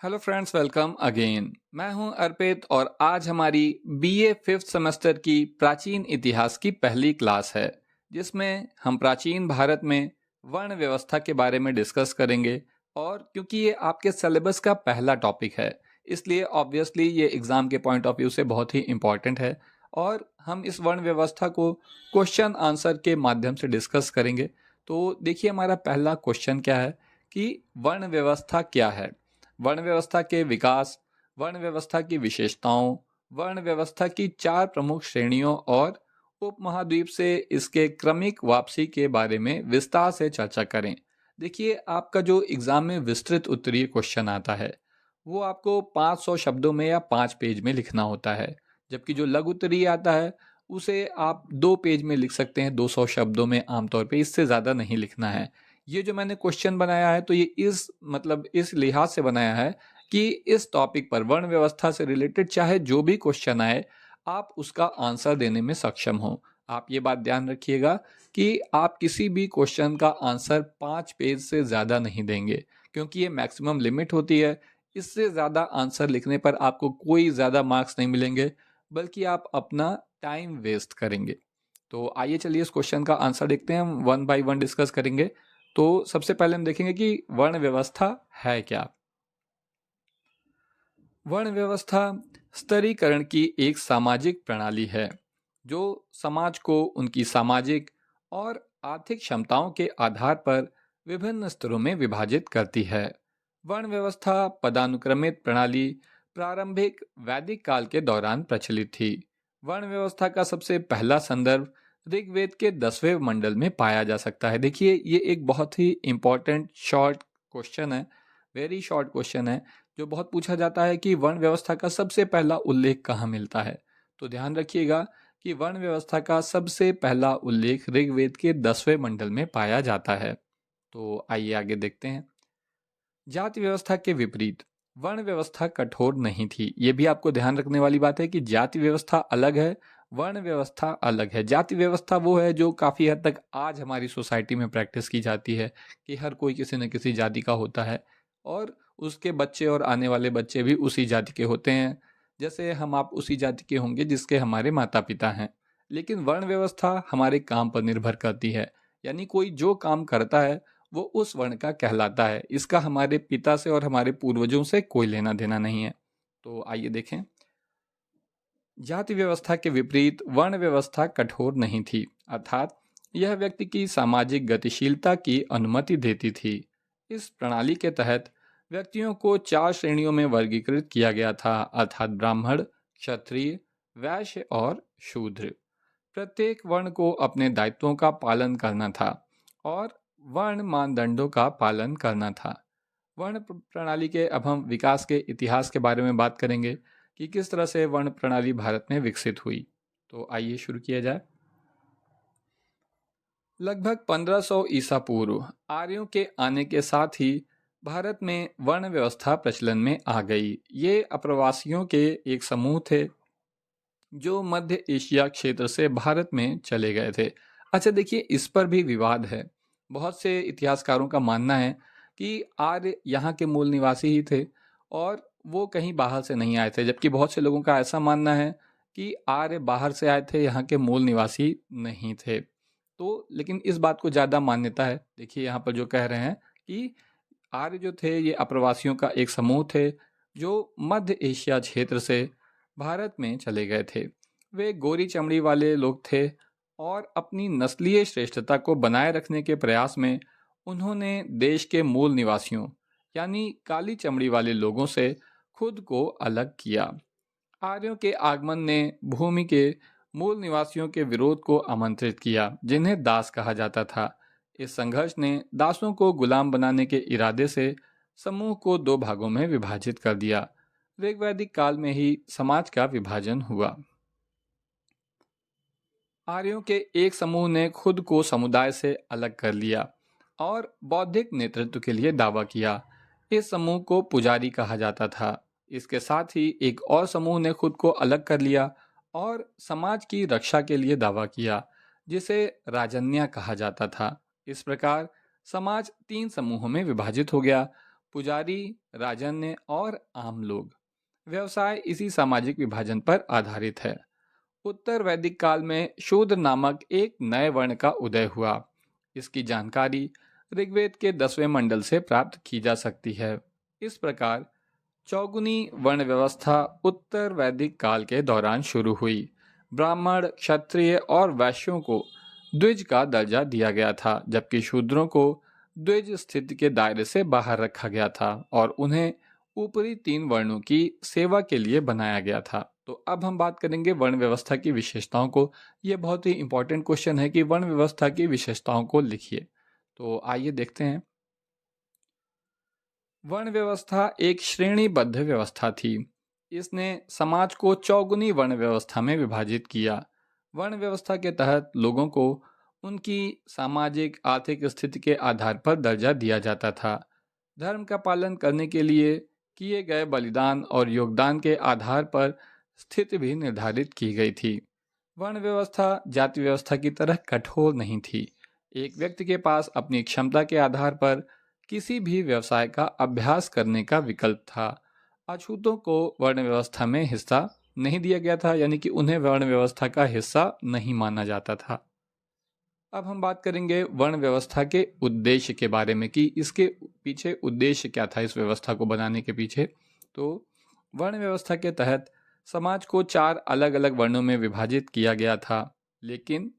Hello friends, welcome again. मैं हूं अर्पित और आज हमारी बीए फिफ्थ सेमेस्टर की प्राचीन इतिहास की पहली क्लास है, जिसमें हम प्राचीन भारत में वर्ण व्यवस्था के बारे में डिस्कस करेंगे। और क्योंकि ये आपके सिलेबस का पहला टॉपिक है, इसलिए ऑब्वियसली ये एग्ज़ाम के पॉइंट ऑफ व्यू से बहुत ही इम्पॉर्टेंट है। और हम इस वर्ण व्यवस्था को क्वेश्चन आंसर के माध्यम से डिस्कस करेंगे। तो देखिए, हमारा पहला क्वेश्चन क्या है कि वर्ण व्यवस्था क्या है। वर्ण व्यवस्था के विकास, वर्ण व्यवस्था की विशेषताओं, वर्ण व्यवस्था की चार प्रमुख श्रेणियों और उपमहाद्वीप से इसके क्रमिक वापसी के बारे में विस्तार से चर्चा करें। देखिए, आपका जो एग्जाम में विस्तृत उत्तरीय क्वेश्चन आता है, वो आपको 500 शब्दों में या 5 पेज में लिखना होता है, जबकि जो लघु उत्तरीय आता है उसे आप 2 पेज में लिख सकते हैं, 200 शब्दों में आमतौर पे, इससे ज़्यादा नहीं लिखना है। ये जो मैंने क्वेश्चन बनाया है, तो ये इस लिहाज से बनाया है कि इस टॉपिक पर वर्ण व्यवस्था से रिलेटेड चाहे जो भी क्वेश्चन आए, आप उसका आंसर देने में सक्षम हो। आप ये बात ध्यान रखिएगा कि आप किसी भी क्वेश्चन का आंसर 5 पेज से ज़्यादा नहीं देंगे, क्योंकि ये मैक्सिमम लिमिट होती है। इससे ज़्यादा आंसर लिखने पर आपको कोई ज़्यादा मार्क्स नहीं मिलेंगे, बल्कि आप अपना टाइम वेस्ट करेंगे। तो आइए चलिए इस क्वेश्चन का आंसर देखते हैं, हम वन बाय वन डिस्कस करेंगे। तो सबसे पहले हम देखेंगे कि वर्ण व्यवस्था है क्या। वर्ण व्यवस्था स्तरीकरण की एक सामाजिक प्रणाली है, जो समाज को उनकी सामाजिक और आर्थिक क्षमताओं के आधार पर विभिन्न स्तरों में विभाजित करती है। वर्ण व्यवस्था पदानुक्रमित प्रणाली प्रारंभिक वैदिक काल के दौरान प्रचलित थी। वर्ण व्यवस्था का सबसे पहला संदर्भ ऋग्वेद के 10वें मंडल में पाया जा सकता है। देखिए, ये एक बहुत ही इंपॉर्टेंट शॉर्ट क्वेश्चन है, वेरी शॉर्ट क्वेश्चन है, जो बहुत पूछा जाता है कि वर्ण व्यवस्था का सबसे पहला उल्लेख कहाँ मिलता है। तो ध्यान रखिएगा कि वर्ण व्यवस्था का सबसे पहला उल्लेख ऋग्वेद के 10वें मंडल में पाया जाता है। तो आइए आगे देखते हैं। जाति व्यवस्था के विपरीत वर्ण व्यवस्था कठोर नहीं थी। ये भी आपको ध्यान रखने वाली बात है कि जाति व्यवस्था अलग है, वर्ण व्यवस्था अलग है। जाति व्यवस्था वो है जो काफ़ी हद तक आज हमारी सोसाइटी में प्रैक्टिस की जाती है कि हर कोई किसी न किसी जाति का होता है, और उसके बच्चे और आने वाले बच्चे भी उसी जाति के होते हैं। जैसे हम आप उसी जाति के होंगे जिसके हमारे माता पिता हैं। लेकिन वर्ण व्यवस्था हमारे काम पर निर्भर करती है, यानी कोई जो काम करता है वो उस वर्ण का कहलाता है। इसका हमारे पिता से और हमारे पूर्वजों से कोई लेना देना नहीं है। तो आइए देखें। जाति व्यवस्था के विपरीत वर्ण व्यवस्था कठोर नहीं थी, अर्थात यह व्यक्ति की सामाजिक गतिशीलता की अनुमति देती थी। इस प्रणाली के तहत व्यक्तियों को 4 श्रेणियों में वर्गीकृत किया गया था, अर्थात ब्राह्मण, क्षत्रिय, वैश्य और शूद्र। प्रत्येक वर्ण को अपने दायित्वों का पालन करना था और वर्ण मानदंडों का पालन करना था। वर्ण प्रणाली के अब हम विकास के इतिहास के बारे में बात करेंगे कि किस तरह से वर्ण प्रणाली भारत में विकसित हुई। तो आइए शुरू किया जाए। लगभग 1500 ईसा पूर्व आर्यों के आने के साथ ही भारत में वर्ण व्यवस्था प्रचलन में आ गई। ये अप्रवासियों के एक समूह थे जो मध्य एशिया क्षेत्र से भारत में चले गए थे। अच्छा देखिए, इस पर भी विवाद है। बहुत से इतिहासकारों का मानना है कि आर्य यहाँ के मूल निवासी ही थे और वो कहीं बाहर से नहीं आए थे, जबकि बहुत से लोगों का ऐसा मानना है कि आर्य बाहर से आए थे, यहाँ के मूल निवासी नहीं थे। तो लेकिन इस बात को ज़्यादा मान्यता है। देखिए, यहाँ पर जो कह रहे हैं कि आर्य जो थे ये अप्रवासियों का एक समूह थे जो मध्य एशिया क्षेत्र से भारत में चले गए थे। वे गोरी चमड़ी वाले लोग थे और अपनी नस्लीय श्रेष्ठता को बनाए रखने के प्रयास में उन्होंने देश के मूल निवासियों यानी काली चमड़ी वाले लोगों से खुद को अलग किया। आर्यों के आगमन ने भूमि के मूल निवासियों के विरोध को आमंत्रित किया, जिन्हें दास कहा जाता था। इस संघर्ष ने दासों को गुलाम बनाने के इरादे से समूह को 2 भागों में विभाजित कर दिया। ऋग्वैदिक काल में ही समाज का विभाजन हुआ। आर्यों के एक समूह ने खुद को समुदाय से अलग कर लिया और बौद्धिक नेतृत्व के लिए दावा किया। इस समूह को पुजारी कहा जाता था। इसके साथ ही एक और समूह ने खुद को अलग कर लिया और समाज की रक्षा के लिए दावा किया, जिसे राजन्या कहा जाता था। इस प्रकार समाज 3 समूहों में विभाजित हो गया। पुजारी, राजन्य और आम लोग। व्यवसाय इसी सामाजिक विभाजन पर आधारित है। उत्तर वैदिक काल में शूद्र नामक एक नए वर्ण का उदय हुआ। इसकी जानकारी ऋग्वेद के 10वें मंडल से प्राप्त की जा सकती है। इस प्रकार चौगुनी वर्ण व्यवस्था उत्तर वैदिक काल के दौरान शुरू हुई। ब्राह्मण, क्षत्रिय और वैश्यों को द्विज का दर्जा दिया गया था, जबकि शूद्रों को द्विज स्थिति के दायरे से बाहर रखा गया था और उन्हें ऊपरी 3 वर्णों की सेवा के लिए बनाया गया था। तो अब हम बात करेंगे वर्ण व्यवस्था की विशेषताओं को। यह बहुत ही इंपॉर्टेंट क्वेश्चन है कि वर्ण व्यवस्था की विशेषताओं को लिखिए। तो आइए देखते हैं। वर्ण व्यवस्था एक श्रेणीबद्ध व्यवस्था थी। इसने समाज को चौगुनी वर्ण व्यवस्था में विभाजित किया। वर्ण व्यवस्था के तहत लोगों को उनकी सामाजिक आर्थिक स्थिति के आधार पर दर्जा दिया जाता था। धर्म का पालन करने के लिए किए गए बलिदान और योगदान के आधार पर स्थिति भी निर्धारित की गई थी। वर्ण व्यवस्था जाति व्यवस्था की तरह कठोर नहीं थी। एक व्यक्ति के पास अपनी क्षमता के आधार पर किसी भी व्यवसाय का अभ्यास करने का विकल्प था। अछूतों को वर्ण व्यवस्था में हिस्सा नहीं दिया गया था, यानी कि उन्हें वर्ण व्यवस्था का हिस्सा नहीं माना जाता था। अब हम बात करेंगे वर्ण व्यवस्था के उद्देश्य के बारे में कि इसके पीछे उद्देश्य क्या था, इस व्यवस्था को बनाने के पीछे। तो वर्ण व्यवस्था के तहत समाज को 4 अलग अलग वर्णों में विभाजित किया गया था, लेकिन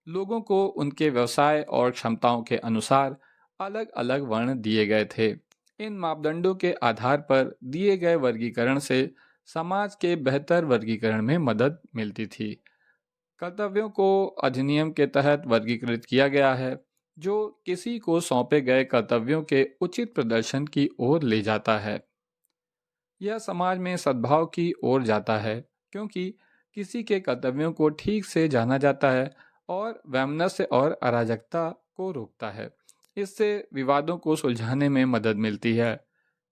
लोगों को उनके व्यवसाय और क्षमताओं के अनुसार अलग अलग वर्ण दिए गए थे। इन मापदंडों के आधार पर दिए गए वर्गीकरण से समाज के बेहतर वर्गीकरण में मदद मिलती थी। कर्तव्यों को अधिनियम के तहत वर्गीकृत किया गया है, जो किसी को सौंपे गए कर्तव्यों के उचित प्रदर्शन की ओर ले जाता है। यह समाज में सद्भाव की ओर जाता है, क्योंकि किसी के कर्तव्यों को ठीक से जाना जाता है और वैमनस्य और अराजकता को रोकता है। इससे विवादों को सुलझाने में मदद मिलती है।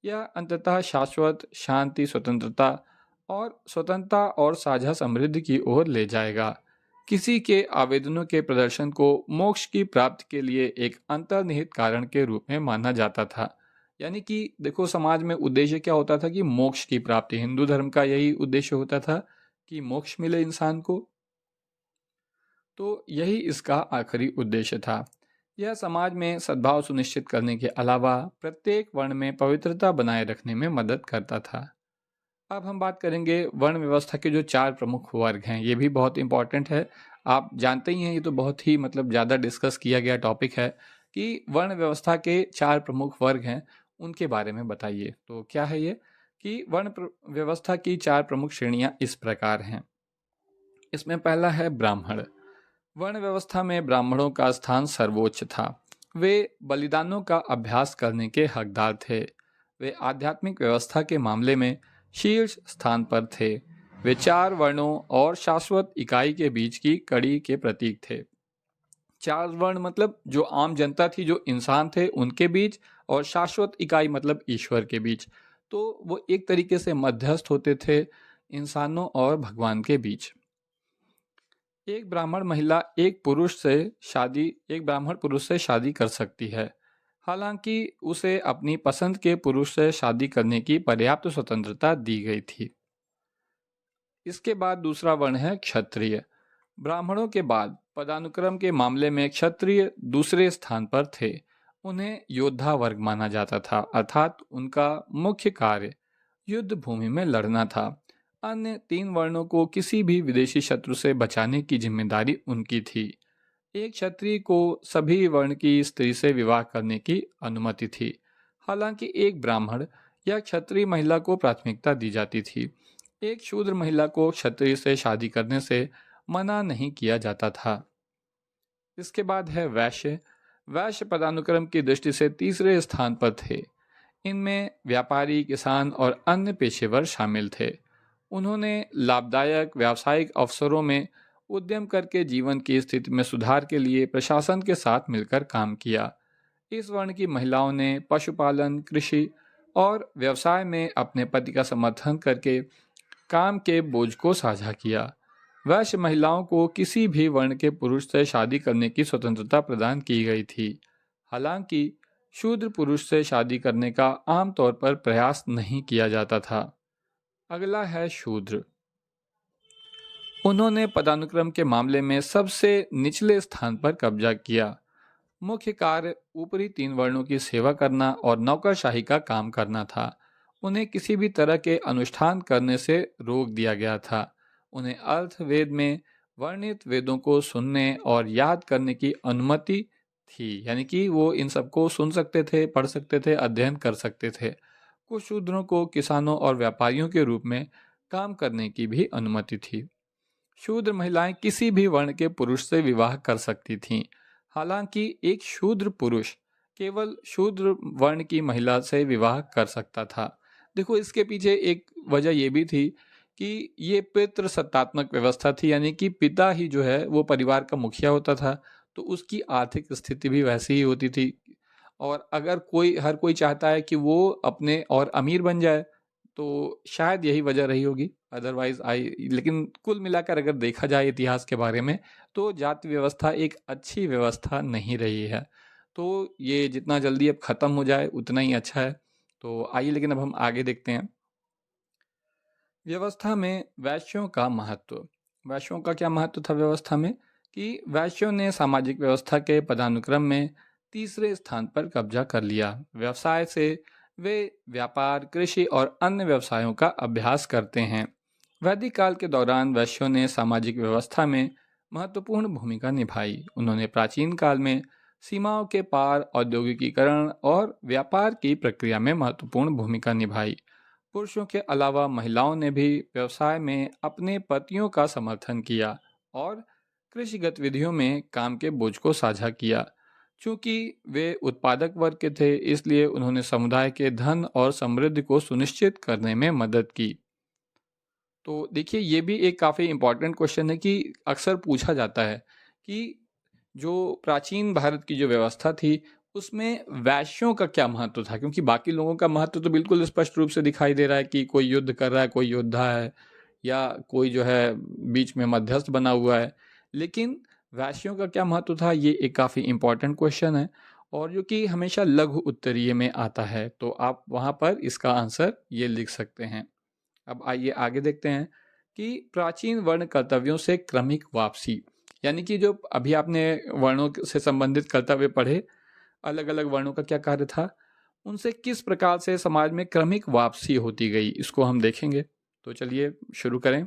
यह अंततः शाश्वत शांति, स्वतंत्रता और साझा समृद्धि की ओर ले जाएगा। किसी के आवेदनों के प्रदर्शन को मोक्ष की प्राप्ति के लिए एक अंतर्निहित कारण के रूप में माना जाता था। यानी कि देखो, समाज में उद्देश्य क्या होता था कि मोक्ष की प्राप्ति। हिंदू धर्म का यही उद्देश्य होता था कि मोक्ष मिले इंसान को। तो यही इसका आखिरी उद्देश्य था। यह समाज में सद्भाव सुनिश्चित करने के अलावा प्रत्येक वर्ण में पवित्रता बनाए रखने में मदद करता था। अब हम बात करेंगे वर्ण व्यवस्था के जो 4 प्रमुख वर्ग हैं। ये भी बहुत इंपॉर्टेंट है, आप जानते ही हैं, ये तो बहुत ही ज़्यादा डिस्कस किया गया टॉपिक है कि वर्ण व्यवस्था के 4 प्रमुख वर्ग हैं, उनके बारे में बताइए। तो क्या है ये कि वर्ण व्यवस्था की 4 प्रमुख श्रेणियां इस प्रकार हैं। इसमें पहला है ब्राह्मण। वर्ण व्यवस्था में ब्राह्मणों का स्थान सर्वोच्च था। वे बलिदानों का अभ्यास करने के हकदार थे। वे आध्यात्मिक व्यवस्था के मामले में शीर्ष स्थान पर थे। वे 4 वर्णों और शाश्वत इकाई के बीच की कड़ी के प्रतीक थे। 4 वर्ण मतलब जो आम जनता थी, जो इंसान थे, उनके बीच, और शाश्वत इकाई मतलब ईश्वर के बीच। तो वो एक तरीके से मध्यस्थ होते थे इंसानों और भगवान के बीच। एक ब्राह्मण महिला एक ब्राह्मण पुरुष से शादी कर सकती है, हालांकि उसे अपनी पसंद के पुरुष से शादी करने की पर्याप्त स्वतंत्रता दी गई थी। इसके बाद दूसरा वर्ण है क्षत्रिय। ब्राह्मणों के बाद पदानुक्रम के मामले में क्षत्रिय दूसरे स्थान पर थे। उन्हें योद्धा वर्ग माना जाता था, अर्थात उनका मुख्य कार्य युद्ध भूमि में लड़ना था। अन्य 3 वर्णों को किसी भी विदेशी शत्रु से बचाने की जिम्मेदारी उनकी थी। एक क्षत्रिय को सभी वर्ण की स्त्री से विवाह करने की अनुमति थी, हालांकि एक ब्राह्मण या क्षत्रिय महिला को प्राथमिकता दी जाती थी। एक शूद्र महिला को क्षत्रिय से शादी करने से मना नहीं किया जाता था। इसके बाद है वैश्य। वैश्य पदानुक्रम की दृष्टि से तीसरे स्थान पर थे। इनमें व्यापारी, किसान और अन्य पेशेवर शामिल थे। उन्होंने लाभदायक व्यावसायिक अवसरों में उद्यम करके जीवन की स्थिति में सुधार के लिए प्रशासन के साथ मिलकर काम किया। इस वर्ण की महिलाओं ने पशुपालन, कृषि और व्यवसाय में अपने पति का समर्थन करके काम के बोझ को साझा किया। वैश्य महिलाओं को किसी भी वर्ण के पुरुष से शादी करने की स्वतंत्रता प्रदान की गई थी, हालांकि शूद्र पुरुष से शादी करने का आमतौर पर प्रयास नहीं किया जाता था। अगला है शूद्र। उन्होंने पदानुक्रम के मामले में सबसे निचले स्थान पर कब्जा किया। मुख्य कार्य ऊपरी 3 वर्णों की सेवा करना और नौकरशाही का काम करना था। उन्हें किसी भी तरह के अनुष्ठान करने से रोक दिया गया था। उन्हें अर्थवेद में वर्णित वेदों को सुनने और याद करने की अनुमति थी, यानी कि वो इन सबको सुन सकते थे, पढ़ सकते थे, अध्ययन कर सकते थे। कुछ शूद्रों को किसानों और व्यापारियों के रूप में काम करने की भी अनुमति थी। शूद्र महिलाएं किसी भी वर्ण के पुरुष से विवाह कर सकती थीं। हालांकि एक शूद्र पुरुष केवल शूद्र वर्ण की महिला से विवाह कर सकता था। देखो, इसके पीछे एक वजह यह भी थी कि ये पितृ सत्तात्मक व्यवस्था थी, यानी कि पिता ही जो है वो परिवार का मुखिया होता था, तो उसकी आर्थिक स्थिति भी वैसी ही होती थी। और अगर हर कोई चाहता है कि वो अपने और अमीर बन जाए, तो शायद यही वजह रही होगी। अदरवाइज लेकिन कुल मिलाकर अगर देखा जाए इतिहास के बारे में, तो जाति व्यवस्था एक अच्छी व्यवस्था नहीं रही है। तो ये जितना जल्दी अब ख़त्म हो जाए उतना ही अच्छा है। तो आइए, लेकिन अब हम आगे देखते हैं। व्यवस्था में वैश्यों का महत्व। वैश्यों का क्या महत्व था व्यवस्था में? कि वैश्यों ने सामाजिक व्यवस्था के पदानुक्रम में तीसरे स्थान पर कब्जा कर लिया। व्यवसाय से वे व्यापार, कृषि और अन्य व्यवसायों का अभ्यास करते हैं। वैदिक काल के दौरान वैश्यों ने सामाजिक व्यवस्था में महत्वपूर्ण भूमिका निभाई। उन्होंने प्राचीन काल में सीमाओं के पार औद्योगिकीकरण और व्यापार की प्रक्रिया में महत्वपूर्ण भूमिका निभाई। पुरुषों के अलावा महिलाओं ने भी व्यवसाय में अपने पतियों का समर्थन किया और कृषि गतिविधियों में काम के बोझ को साझा किया। चूंकि वे उत्पादक वर्ग के थे, इसलिए उन्होंने समुदाय के धन और समृद्धि को सुनिश्चित करने में मदद की। तो देखिए, ये भी एक काफ़ी इम्पॉर्टेंट क्वेश्चन है कि अक्सर पूछा जाता है कि जो प्राचीन भारत की जो व्यवस्था थी उसमें वैश्यों का क्या महत्व था, क्योंकि बाकी लोगों का महत्व तो बिल्कुल स्पष्ट रूप से दिखाई दे रहा है कि कोई युद्ध कर रहा है, कोई योद्धा है, या कोई जो है बीच में मध्यस्थ बना हुआ है। लेकिन वैश्यों का क्या महत्व था, ये एक काफ़ी इम्पॉर्टेंट क्वेश्चन है और जो कि हमेशा लघु उत्तरीय में आता है। तो आप वहाँ पर इसका आंसर ये लिख सकते हैं। अब आइए आगे देखते हैं कि प्राचीन वर्ण कर्तव्यों से क्रमिक वापसी, यानी कि जो अभी आपने वर्णों से संबंधित कर्तव्य पढ़े, अलग अलग वर्णों का क्या कार्य था, उनसे किस प्रकार से समाज में क्रमिक वापसी होती गई, इसको हम देखेंगे। तो चलिए शुरू करें।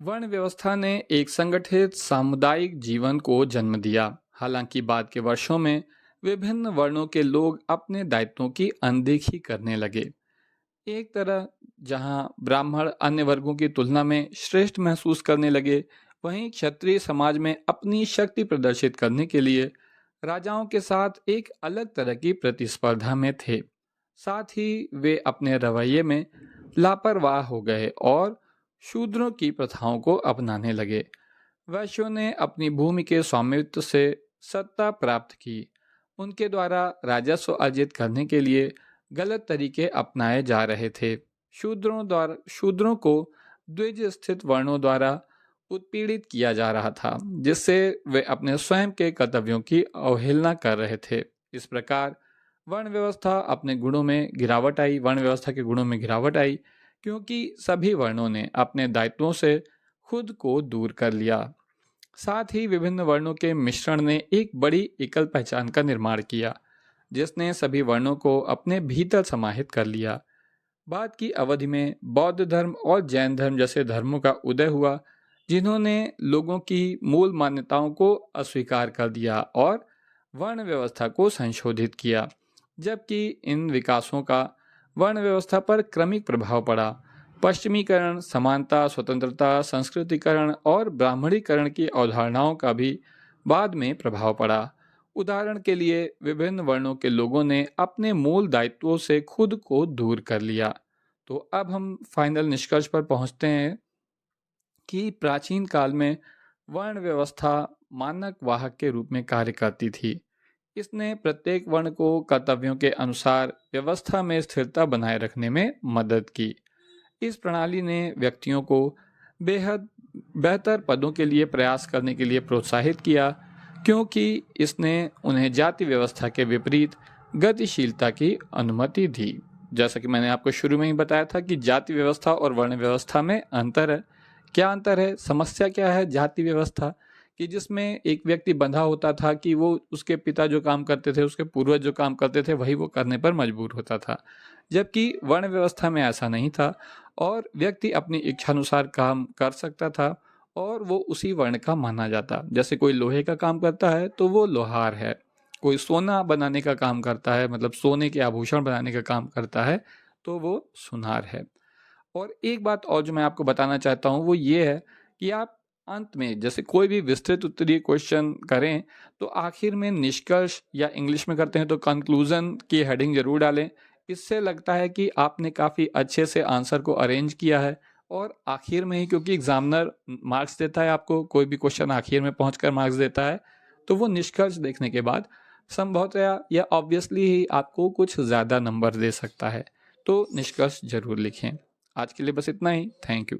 वर्ण व्यवस्था ने एक संगठित सामुदायिक जीवन को जन्म दिया। हालांकि बाद के वर्षों में विभिन्न वर्णों के लोग अपने दायित्वों की अनदेखी करने लगे। एक तरह जहां ब्राह्मण अन्य वर्गों की तुलना में श्रेष्ठ महसूस करने लगे, वहीं क्षत्रिय समाज में अपनी शक्ति प्रदर्शित करने के लिए राजाओं के साथ एक अलग तरह की प्रतिस्पर्धा में थे। साथ ही वे अपने रवैये में लापरवाह हो गए और शूद्रों की प्रथाओं को अपनाने लगे। वैश्यों ने अपनी भूमि के स्वामित्व से सत्ता प्राप्त की। उनके द्वारा राजस्व अर्जित करने के लिए गलत तरीके अपनाए जा रहे थे। शूद्रों को द्विज स्थित वर्णों द्वारा उत्पीड़ित किया जा रहा था, जिससे वे अपने स्वयं के कर्तव्यों की अवहेलना कर रहे थे। इस प्रकार वर्ण व्यवस्था के गुणों में गिरावट आई, क्योंकि सभी वर्णों ने अपने दायित्वों से खुद को दूर कर लिया। साथ ही विभिन्न वर्णों के मिश्रण ने एक बड़ी एकल पहचान का निर्माण किया, जिसने सभी वर्णों को अपने भीतर समाहित कर लिया। बाद की अवधि में बौद्ध धर्म और जैन धर्म जैसे धर्मों का उदय हुआ, जिन्होंने लोगों की मूल मान्यताओं को अस्वीकार कर दिया और वर्ण व्यवस्था को संशोधित किया। जबकि इन विकासों का वर्ण व्यवस्था पर क्रमिक प्रभाव पड़ा। पश्चिमीकरण, समानता, स्वतंत्रता, संस्कृतिकरण और ब्राह्मणीकरण की अवधारणाओं का भी बाद में प्रभाव पड़ा। उदाहरण के लिए, विभिन्न वर्णों के लोगों ने अपने मूल दायित्वों से खुद को दूर कर लिया। तो अब हम फाइनल निष्कर्ष पर पहुंचते हैं कि प्राचीन काल में वर्ण व्यवस्था मानक वाहक के रूप में कार्य करती थी। इसने प्रत्येक वर्ण को कर्तव्यों के अनुसार व्यवस्था में स्थिरता बनाए रखने में मदद की। इस प्रणाली ने व्यक्तियों को बेहद बेहतर पदों के लिए प्रयास करने के लिए प्रोत्साहित किया, क्योंकि इसने उन्हें जाति व्यवस्था के विपरीत गतिशीलता की अनुमति दी। जैसा कि मैंने आपको शुरू में ही बताया था कि जाति व्यवस्था और वर्ण व्यवस्था में अंतर है। क्या अंतर है? समस्या क्या है जाति व्यवस्था कि जिसमें एक व्यक्ति बंधा होता था कि वो उसके पिता जो काम करते थे, उसके पूर्वज जो काम करते थे, वही वो करने पर मजबूर होता था। जबकि वर्ण व्यवस्था में ऐसा नहीं था और व्यक्ति अपनी इच्छानुसार काम कर सकता था और वो उसी वर्ण का माना जाता। जैसे कोई लोहे का काम करता है तो वो लोहार है, कोई सोना बनाने का काम करता है, मतलब सोने के आभूषण बनाने का काम करता है, तो वो सुनार है। और एक बात और जो मैं आपको बताना चाहता हूँ वो ये है कि आप अंत में जैसे कोई भी विस्तृत उत्तरीय क्वेश्चन करें तो आखिर में निष्कर्ष या इंग्लिश में करते हैं तो कंक्लूजन की हेडिंग जरूर डालें। इससे लगता है कि आपने काफ़ी अच्छे से आंसर को अरेंज किया है। और आखिर में ही, क्योंकि एग्जामिनर मार्क्स देता है आपको, कोई भी क्वेश्चन आखिर में पहुंचकर मार्क्स देता है, तो वो निष्कर्ष देखने के बाद संभवतया या ऑब्वियसली ही आपको कुछ ज़्यादा नंबर दे सकता है। तो निष्कर्ष जरूर लिखें। आज के लिए बस इतना ही। Thank you.